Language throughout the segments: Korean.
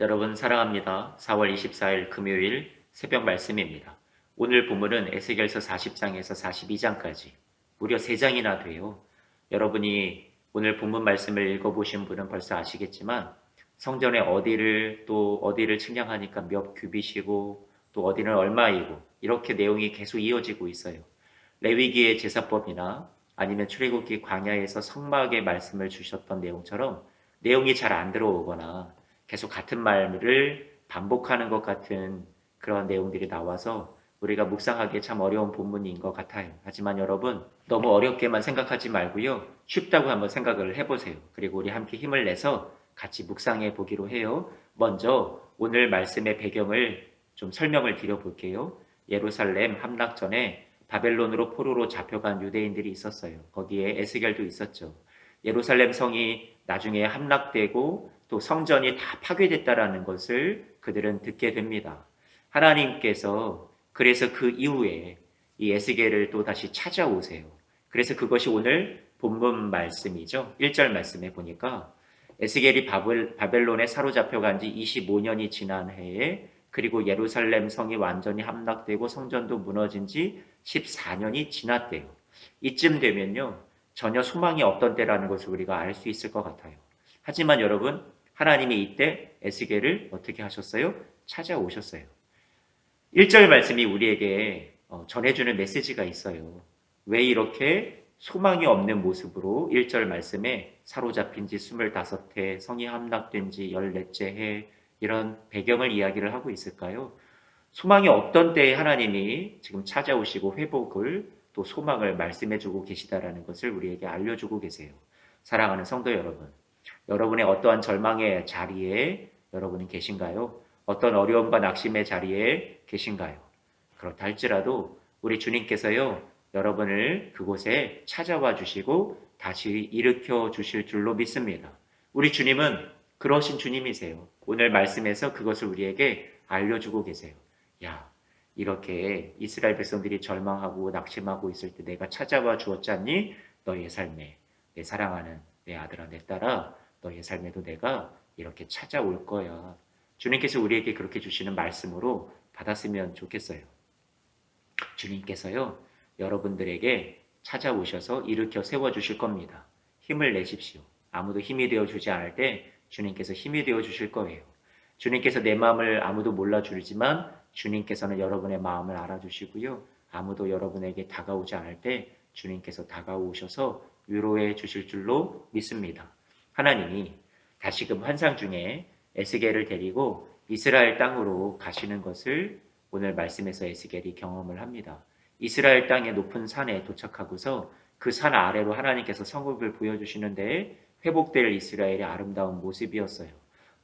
여러분 사랑합니다. 4월 24일 금요일 새벽 말씀입니다. 오늘 본문은 에스겔서 40장에서 42장까지 무려 3장이나 돼요. 여러분이 오늘 본문 말씀을 읽어보신 분은 벌써 아시겠지만 성전에 어디를 측량하니까 몇 규빗이고 또 어디는 얼마이고 이렇게 내용이 계속 이어지고 있어요. 레위기의 제사법이나 아니면 출애굽기 광야에서 성막의 말씀을 주셨던 내용처럼 내용이 잘 안 들어오거나 계속 같은 말을 반복하는 것 같은 그런 내용들이 나와서 우리가 묵상하기에 참 어려운 본문인 것 같아요. 하지만 여러분 너무 어렵게만 생각하지 말고요. 쉽다고 한번 생각을 해보세요. 그리고 우리 함께 힘을 내서 같이 묵상해 보기로 해요. 먼저 오늘 말씀의 배경을 좀 설명을 드려볼게요. 예루살렘 함락 전에 바벨론으로 포로로 잡혀간 유대인들이 있었어요. 거기에 에스겔도 있었죠. 예루살렘 성이 나중에 함락되고 또 성전이 다 파괴됐다라는 것을 그들은 듣게 됩니다. 하나님께서 그래서 그 이후에 이 에스겔을 또 다시 찾아오세요. 그래서 그것이 오늘 본문 말씀이죠. 1절 말씀에 보니까 에스겔이 바벨론에 사로잡혀간 지 25년이 지난 해에 그리고 예루살렘 성이 완전히 함락되고 성전도 무너진 지 14년이 지났대요. 이쯤 되면요. 전혀 소망이 없던 때라는 것을 우리가 알 수 있을 것 같아요. 하지만 여러분, 하나님이 이때 에스겔을 어떻게 하셨어요? 찾아오셨어요. 1절 말씀이 우리에게 전해주는 메시지가 있어요. 왜 이렇게 소망이 없는 모습으로 1절 말씀에 사로잡힌 지 25해, 성이 함락된 지 14째 해, 이런 배경을 이야기를 하고 있을까요? 소망이 없던 때에 하나님이 지금 찾아오시고 회복을 또 소망을 말씀해주고 계시다라는 것을 우리에게 알려주고 계세요. 사랑하는 성도 여러분, 여러분의 어떠한 절망의 자리에 여러분은 계신가요? 어떤 어려움과 낙심의 자리에 계신가요? 그렇다 할지라도 우리 주님께서요, 여러분을 그곳에 찾아와 주시고 다시 일으켜 주실 줄로 믿습니다. 우리 주님은 그러신 주님이세요. 오늘 말씀에서 그것을 우리에게 알려주고 계세요. 야, 이렇게 이스라엘 백성들이 절망하고 낙심하고 있을 때 내가 찾아와 주었지 않니? 너의 삶에 내 사랑하는 내 아들아 내 딸아 너의 삶에도 내가 이렇게 찾아올 거야. 주님께서 우리에게 그렇게 주시는 말씀으로 받았으면 좋겠어요. 주님께서요, 여러분들에게 찾아오셔서 일으켜 세워주실 겁니다. 힘을 내십시오. 아무도 힘이 되어주지 않을 때 주님께서 힘이 되어주실 거예요. 주님께서 내 마음을 아무도 몰라주지만 주님께서는 여러분의 마음을 알아주시고요. 아무도 여러분에게 다가오지 않을 때 주님께서 다가오셔서 위로해 주실 줄로 믿습니다. 하나님이 다시금 환상 중에 에스겔을 데리고 이스라엘 땅으로 가시는 것을 오늘 말씀에서 에스겔이 경험을 합니다. 이스라엘 땅의 높은 산에 도착하고서 그 산 아래로 하나님께서 성읍을 보여주시는데 회복될 이스라엘의 아름다운 모습이었어요.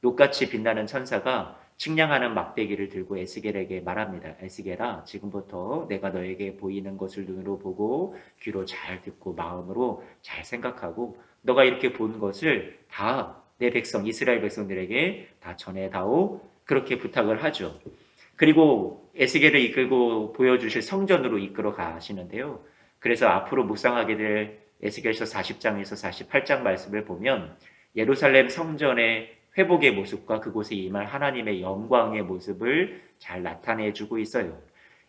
녹같이 빛나는 천사가 측량하는 막대기를 들고 에스겔에게 말합니다. 에스겔아, 지금부터 내가 너에게 보이는 것을 눈으로 보고 귀로 잘 듣고 마음으로 잘 생각하고 너가 이렇게 본 것을 다 내 백성 이스라엘 백성들에게 다 전해다오. 그렇게 부탁을 하죠. 그리고 에스겔을 이끌고 보여주실 성전으로 이끌어 가시는데요. 그래서 앞으로 묵상하게 될 에스겔서 40장에서 48장 말씀을 보면 예루살렘 성전의 회복의 모습과 그곳에 임할 하나님의 영광의 모습을 잘 나타내주고 있어요.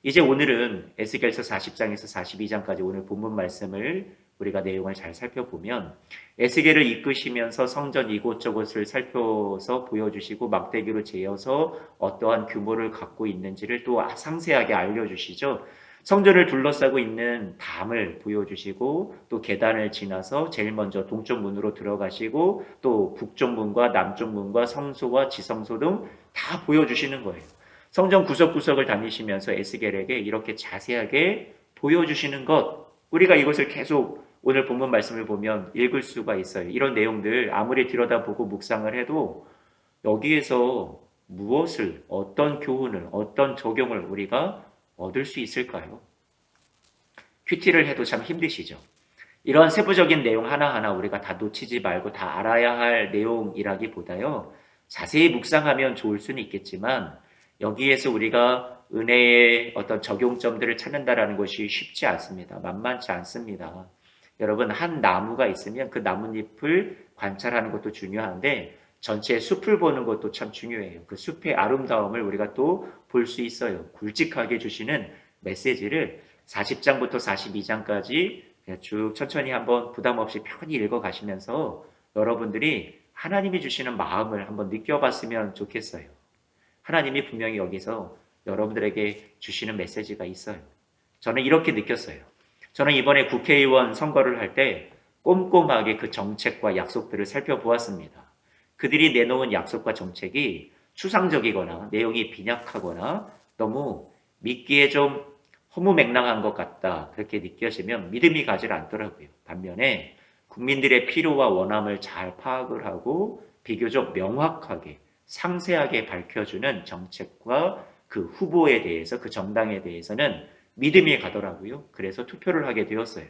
이제 오늘은 에스겔서 40장에서 42장까지 오늘 본문 말씀을 우리가 내용을 잘 살펴보면 에스겔을 이끄시면서 성전 이곳저곳을 살펴서 보여주시고 막대기로 재어서 어떠한 규모를 갖고 있는지를 또 상세하게 알려주시죠. 성전을 둘러싸고 있는 담을 보여주시고 또 계단을 지나서 제일 먼저 동쪽 문으로 들어가시고 또 북쪽 문과 남쪽 문과 성소와 지성소 등 다 보여주시는 거예요. 성전 구석구석을 다니시면서 에스겔에게 이렇게 자세하게 보여주시는 것, 우리가 이것을 계속 오늘 본문 말씀을 보면 읽을 수가 있어요. 이런 내용들 아무리 들여다보고 묵상을 해도 여기에서 무엇을, 어떤 교훈을, 어떤 적용을 우리가 얻을 수 있을까요? 큐티를 해도 참 힘드시죠? 이런 세부적인 내용 하나하나 우리가 다 놓치지 말고 다 알아야 할 내용이라기보다요. 자세히 묵상하면 좋을 수는 있겠지만 여기에서 우리가 은혜의 어떤 적용점들을 찾는다라는 것이 쉽지 않습니다. 만만치 않습니다. 여러분, 한 나무가 있으면 그 나뭇잎을 관찰하는 것도 중요한데 전체 숲을 보는 것도 참 중요해요. 그 숲의 아름다움을 우리가 또 볼 수 있어요. 굵직하게 주시는 메시지를 40장부터 42장까지 쭉 천천히 한번 부담 없이 편히 읽어 가시면서 여러분들이 하나님이 주시는 마음을 한번 느껴봤으면 좋겠어요. 하나님이 분명히 여기서 여러분들에게 주시는 메시지가 있어요. 저는 이렇게 느꼈어요. 저는 이번에 국회의원 선거를 할 때 꼼꼼하게 그 정책과 약속들을 살펴보았습니다. 그들이 내놓은 약속과 정책이 추상적이거나 내용이 빈약하거나 너무 믿기에 좀 허무맹랑한 것 같다. 그렇게 느껴지면 믿음이 가지 않더라고요. 반면에 국민들의 필요와 원함을 잘 파악을 하고 비교적 명확하게 상세하게 밝혀주는 정책과 그 후보에 대해서 그 정당에 대해서는 믿음이 가더라고요. 그래서 투표를 하게 되었어요.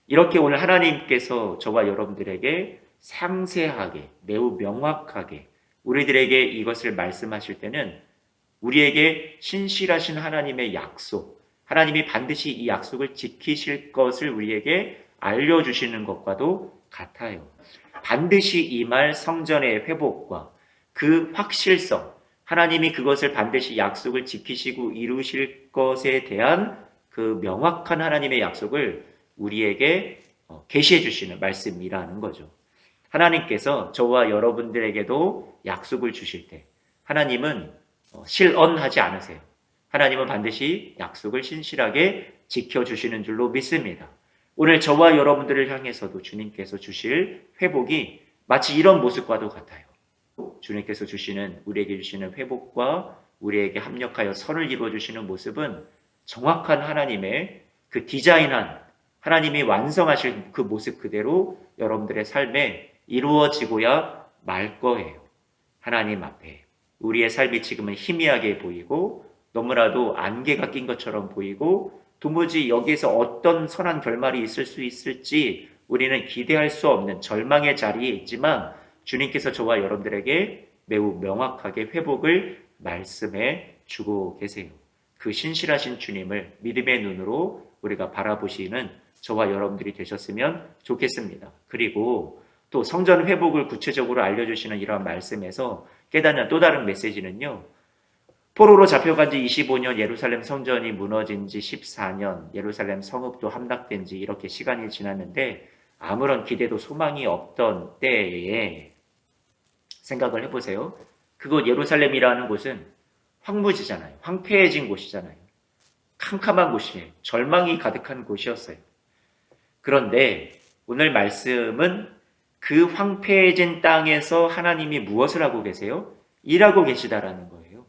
이렇게 오늘 하나님께서 저와 여러분들에게 상세하게 매우 명확하게 우리들에게 이것을 말씀하실 때는 우리에게 신실하신 하나님의 약속, 하나님이 반드시 이 약속을 지키실 것을 우리에게 알려주시는 것과도 같아요. 반드시 임할 성전의 회복과 그 확실성, 하나님이 그것을 반드시 약속을 지키시고 이루실 것에 대한 그 명확한 하나님의 약속을 우리에게 계시해 주시는 말씀이라는 거죠. 하나님께서 저와 여러분들에게도 약속을 주실 때 하나님은 실언하지 않으세요. 하나님은 반드시 약속을 신실하게 지켜주시는 줄로 믿습니다. 오늘 저와 여러분들을 향해서도 주님께서 주실 회복이 마치 이런 모습과도 같아요. 주님께서 주시는 우리에게 주시는 회복과 우리에게 합력하여 선을 이루어 주시는 모습은 정확한 하나님의 그 디자인한 하나님이 완성하실 그 모습 그대로 여러분들의 삶에 이루어지고야 말 거예요. 하나님 앞에 우리의 삶이 지금은 희미하게 보이고 너무나도 안개가 낀 것처럼 보이고 도무지 여기에서 어떤 선한 결말이 있을 수 있을지 우리는 기대할 수 없는 절망의 자리에 있지만 주님께서 저와 여러분들에게 매우 명확하게 회복을 말씀해 주고 계세요. 그 신실하신 주님을 믿음의 눈으로 우리가 바라보시는 저와 여러분들이 되셨으면 좋겠습니다. 그리고 또 성전 회복을 구체적으로 알려주시는 이러한 말씀에서 깨닫는 또 다른 메시지는요. 포로로 잡혀간 지 25년, 예루살렘 성전이 무너진 지 14년, 예루살렘 성읍도 함락된 지 이렇게 시간이 지났는데 아무런 기대도 소망이 없던 때에 생각을 해보세요. 그곳 예루살렘이라는 곳은 황무지잖아요. 황폐해진 곳이잖아요. 캄캄한 곳이에요. 절망이 가득한 곳이었어요. 그런데 오늘 말씀은 그 황폐해진 땅에서 하나님이 무엇을 하고 계세요? 일하고 계시다라는 거예요.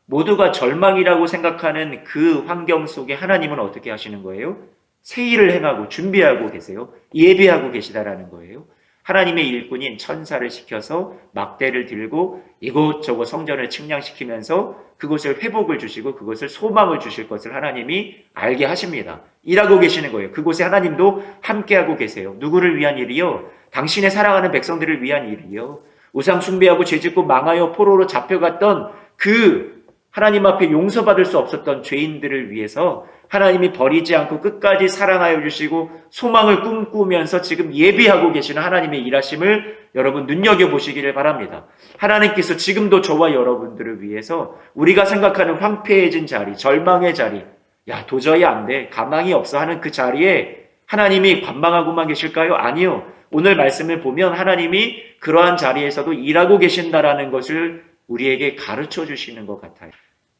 모두가 절망이라고 생각하는 그 환경 속에 하나님은 어떻게 하시는 거예요? 새 일을 행하고 준비하고 계세요. 예비하고 계시다라는 거예요. 하나님의 일꾼인 천사를 시켜서 막대를 들고 이곳저곳 성전을 측량시키면서 그곳을 회복을 주시고 그것을 소망을 주실 것을 하나님이 알게 하십니다. 일하고 계시는 거예요. 그곳에 하나님도 함께하고 계세요. 누구를 위한 일이요? 당신의 사랑하는 백성들을 위한 일이요. 우상 숭배하고 죄짓고 망하여 포로로 잡혀갔던 그 하나님 앞에 용서받을 수 없었던 죄인들을 위해서 하나님이 버리지 않고 끝까지 사랑하여 주시고 소망을 꿈꾸면서 지금 예비하고 계시는 하나님의 일하심을 여러분 눈여겨보시기를 바랍니다. 하나님께서 지금도 저와 여러분들을 위해서 우리가 생각하는 황폐해진 자리, 절망의 자리, 야 도저히 안 돼, 가망이 없어 하는 그 자리에 하나님이 관망하고만 계실까요? 아니요. 오늘 말씀을 보면 하나님이 그러한 자리에서도 일하고 계신다라는 것을 우리에게 가르쳐 주시는 것 같아요.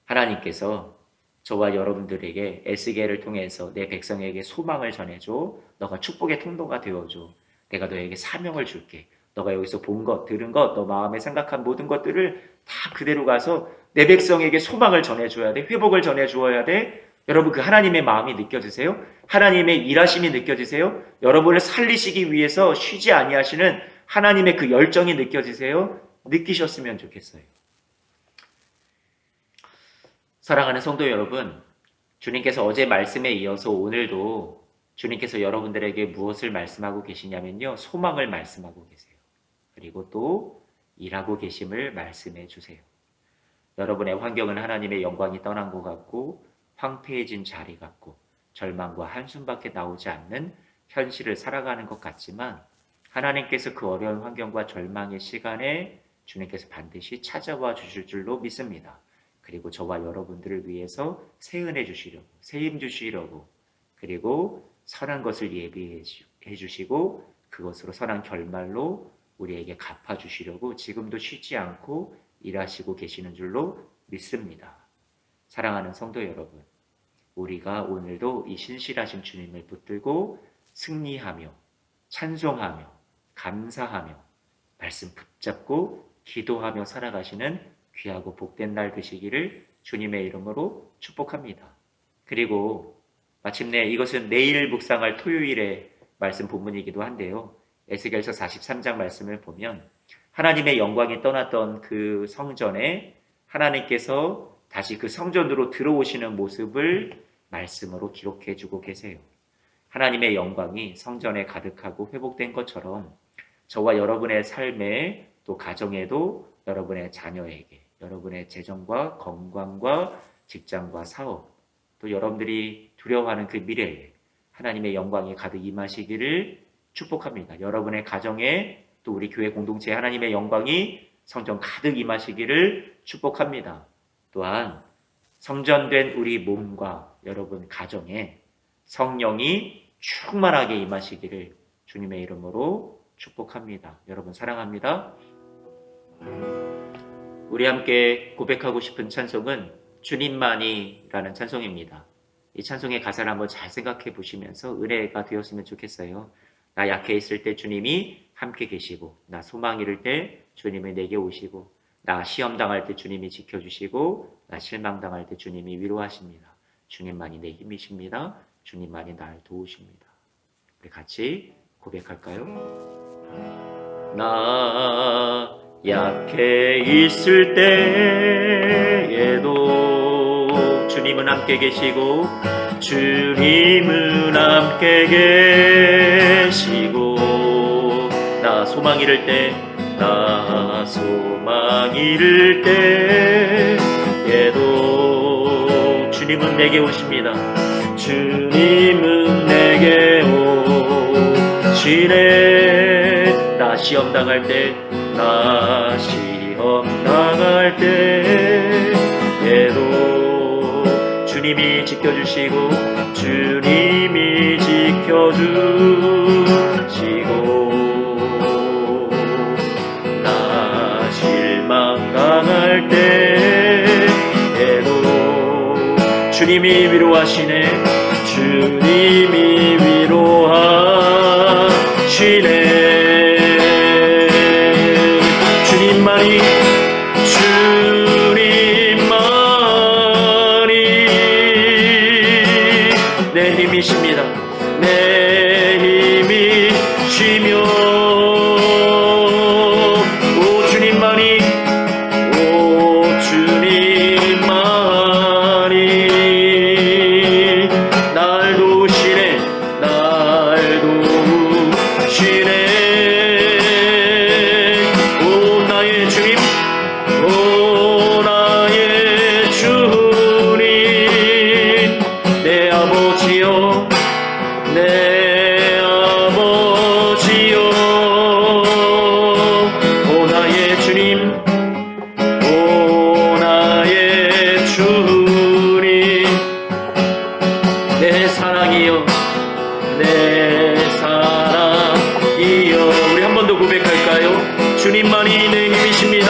하나님께서 저와 여러분들에게 에스겔을 통해서 내 백성에게 소망을 전해줘. 너가 축복의 통로가 되어줘. 내가 너에게 사명을 줄게. 너가 여기서 본 것, 들은 것, 너 마음에 생각한 모든 것들을 다 그대로 가서 내 백성에게 소망을 전해줘야 돼. 회복을 전해주어야 돼. 여러분 그 하나님의 마음이 느껴지세요? 하나님의 일하심이 느껴지세요? 여러분을 살리시기 위해서 쉬지 아니하시는 하나님의 그 열정이 느껴지세요? 느끼셨으면 좋겠어요. 사랑하는 성도 여러분, 주님께서 어제 말씀에 이어서 오늘도 주님께서 여러분들에게 무엇을 말씀하고 계시냐면요. 소망을 말씀하고 계세요. 그리고 또 일하고 계심을 말씀해 주세요. 여러분의 환경은 하나님의 영광이 떠난 것 같고 황폐해진 자리 같고 절망과 한숨밖에 나오지 않는 현실을 살아가는 것 같지만 하나님께서 그 어려운 환경과 절망의 시간에 주님께서 반드시 찾아와 주실 줄로 믿습니다. 그리고 저와 여러분들을 위해서 새 은혜 주시려고, 새 힘 주시려고, 그리고 선한 것을 예비해 주시고 그것으로 선한 결말로 우리에게 갚아주시려고 지금도 쉬지 않고 일하시고 계시는 줄로 믿습니다. 사랑하는 성도 여러분, 우리가 오늘도 이 신실하신 주님을 붙들고 승리하며 찬송하며 감사하며 말씀 붙잡고 기도하며 살아가시는 귀하고 복된 날 되시기를 주님의 이름으로 축복합니다. 그리고 마침내 이것은 내일 묵상할 토요일의 말씀 본문이기도 한데요. 에스겔서 43장 말씀을 보면 하나님의 영광이 떠났던 그 성전에 하나님께서 다시 그 성전으로 들어오시는 모습을 말씀으로 기록해 주고 계세요. 하나님의 영광이 성전에 가득하고 회복된 것처럼 저와 여러분의 삶에 또 가정에도 여러분의 자녀에게 여러분의 재정과 건강과 직장과 사업 또 여러분들이 두려워하는 그 미래에 하나님의 영광이 가득 임하시기를 축복합니다. 여러분의 가정에 또 우리 교회 공동체에 하나님의 영광이 성전 가득 임하시기를 축복합니다. 또한 성전된 우리 몸과 여러분 가정에 성령이 충만하게 임하시기를 주님의 이름으로 축복합니다. 여러분 사랑합니다. 우리 함께 고백하고 싶은 찬송은 주님만이라는 찬송입니다. 이 찬송의 가사를 한번 잘 생각해 보시면서 은혜가 되었으면 좋겠어요. 나 약해 있을 때 주님이 함께 계시고, 나 소망 이를 때 주님이 내게 오시고, 나 시험 당할 때 주님이 지켜주시고, 나 실망 당할 때 주님이 위로하십니다. 주님만이 내 힘이십니다. 주님만이 날 도우십니다. 우리 같이 고백할까요? 나 약해 있을 때에도 주님은 함께 계시고 주님은 함께 계시고 나 소망 잃을 때 나 소망 잃을 때에도 주님은 내게 오십니다. 주님은 내게 오시네. 나 시험 당할 때 나 시험 당할 때에도 주님이 지켜주시고 주님이 지켜주시고 나 실망 당할 때에도 주님이 위로하시네. 주님이 위로하시네. 주님만이 내 힘이십니다. 내 힘이시며 오 주님만이 날 도우시네. 날 도우시네. 오 나의 주님 오 나의 주님 내 아버지여 내 아버지여 오 나의 주님 오 나의 주님 내 사랑이여 내 사랑이여 우리 한 번 더 고백할까요? 주님만이 내 힘이십니다.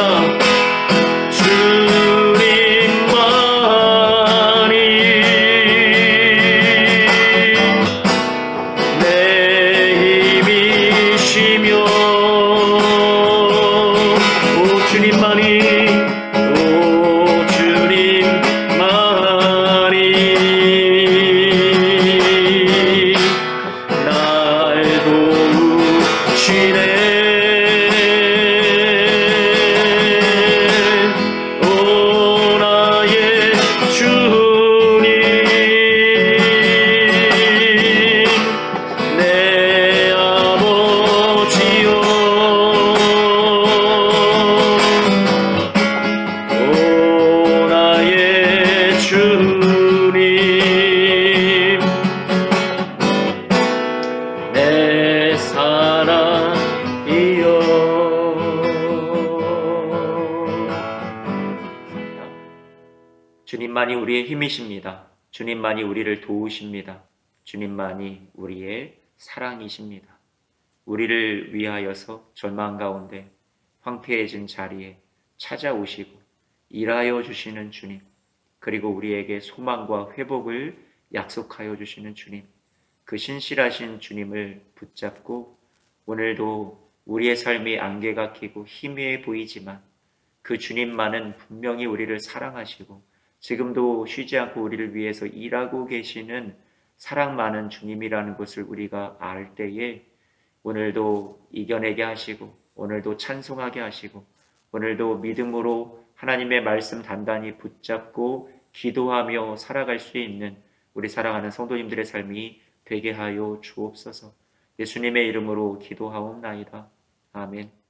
주님만이 우리의 힘이십니다. 주님만이 우리를 도우십니다. 주님만이 우리의 사랑이십니다. 우리를 위하여서 절망 가운데 황폐해진 자리에 찾아오시고 일하여 주시는 주님, 그리고 우리에게 소망과 회복을 약속하여 주시는 주님, 그 신실하신 주님을 붙잡고 오늘도 우리의 삶이 안개가 끼고 희미해 보이지만 그 주님만은 분명히 우리를 사랑하시고 지금도 쉬지 않고 우리를 위해서 일하고 계시는 사랑 많은 주님이라는 것을 우리가 알 때에 오늘도 이겨내게 하시고 오늘도 찬송하게 하시고 오늘도 믿음으로 하나님의 말씀 단단히 붙잡고 기도하며 살아갈 수 있는 우리 사랑하는 성도님들의 삶이 되게 하여 주옵소서. 예수님의 이름으로 기도하옵나이다. 아멘.